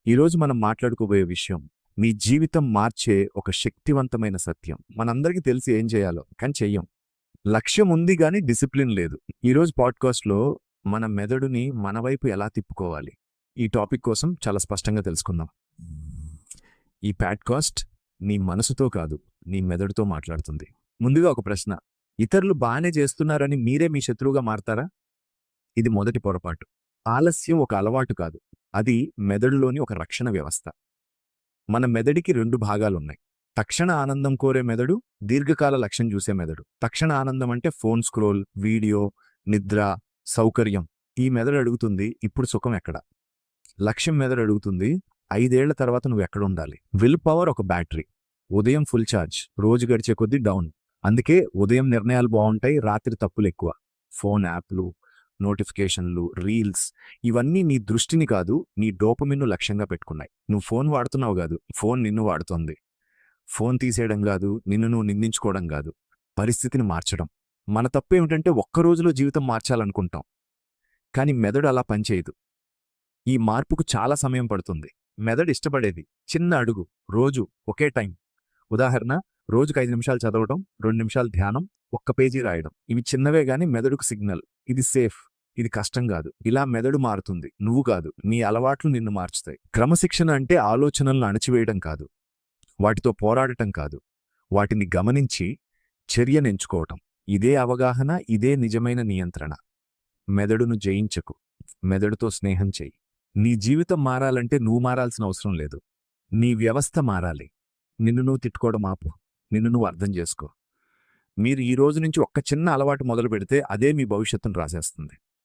ఈరోజు మనం మాట్లాడుకోబోయే విషయం మీ జీవితం మార్చే ఒక శక్తివంతమైన సత్యం. మనందరికీ తెలిసి ఏం చేయాలో కానీ చెయ్యం. లక్ష్యం ఉంది గాని డిసిప్లిన్ లేదు. ఈరోజు పాడ్కాస్ట్లో మన మెదడుని మన వైపు ఎలా తిప్పుకోవాలి ఈ టాపిక్ కోసం చాలా స్పష్టంగా తెలుసుకుందాం. ఈ పాడ్కాస్ట్ నీ మనసుతో కాదు, నీ మెదడుతో మాట్లాడుతుంది. ముందుగా ఒక ప్రశ్న: ఇతరులు బాగానే చేస్తున్నారని మీరే మీ శత్రువుగా మారతారా? ఇది మొదటి పొరపాటు. ఆలస్యం ఒక అలవాటు కాదు, అది మెదడులోని ఒక రక్షణ వ్యవస్థ. మన మెదడికి రెండు భాగాలున్నాయి: తక్షణ ఆనందం కోరే మెదడు, దీర్ఘకాల లక్ష్యం చూసే మెదడు. తక్షణ ఆనందం అంటే ఫోన్ స్క్రోల్, వీడియో, నిద్ర, సౌకర్యం. ఈ మెదడు అడుగుతుంది, ఇప్పుడు సుఖం ఎక్కడ? లక్ష్యం మెదడు అడుగుతుంది, 5 ఏళ్ల తర్వాత నువ్వు ఎక్కడ ఉండాలి? విల్ పవర్ ఒక బ్యాటరీ. ఉదయం ఫుల్ ఛార్జ్, రోజు గడిచే కొద్దీ డౌన్. అందుకే ఉదయం నిర్ణయాలు బాగుంటాయి, రాత్రి తప్పులు ఎక్కువ. ఫోన్ యాప్లు, నోటిఫికేషన్లు, రీల్స్ ఇవన్నీ నీ దృష్టిని కాదు, నీ డోపమిన్ను లక్ష్యంగా పెట్టుకున్నాయి. నువ్వు ఫోన్ వాడుతున్నావు కాదు, ఫోన్ నిన్ను వాడుతోంది. ఫోన్ తీసేయడం కాదు, నిన్ను నువ్వు నిందించుకోవడం కాదు, పరిస్థితిని మార్చడం. మన తప్పేమిటంటే ఒక్కరోజులో జీవితం మార్చాలనుకుంటాం, కానీ మెదడు అలా పనిచేయదు. ఈ మార్పుకు చాలా సమయం పడుతుంది. మెదడు ఇష్టపడేది చిన్న అడుగు, రోజు ఒకే టైం. ఉదాహరణ: రోజుకు 5 నిమిషాలు చదవడం, 2 నిమిషాలు ధ్యానం, 1 పేజీ రాయడం. ఇవి చిన్నవే గాని మెదడుకు సిగ్నల్, ఇది సేఫ్, ఇది కష్టం కాదు. ఇలా మెదడు మారుతుంది, నువ్వు కాదు. నీ అలవాట్లు నిన్ను మార్చుతాయి. క్రమశిక్షణ అంటే ఆలోచనలను అణచివేయడం కాదు, వాటితో పోరాడటం కాదు, వాటిని గమనించి చర్యనెంచుకోవటం. ఇదే అవగాహన, ఇదే నిజమైన నియంత్రణ. మెదడును జయించకు, మెదడుతో స్నేహం చెయ్యి. నీ జీవితం మారాలంటే నువ్వు మారాల్సిన అవసరం లేదు, నీ వ్యవస్థ మారాలి. నిన్ను నువ్వు తిట్టుకోవడం ఆపు, నిన్ను నువ్వు అర్థం చేసుకో. మీరు ఈ రోజు నుంచి ఒక్క చిన్న అలవాటు మొదలు పెడితే అదే మీ భవిష్యత్తును రాసేస్తుంది.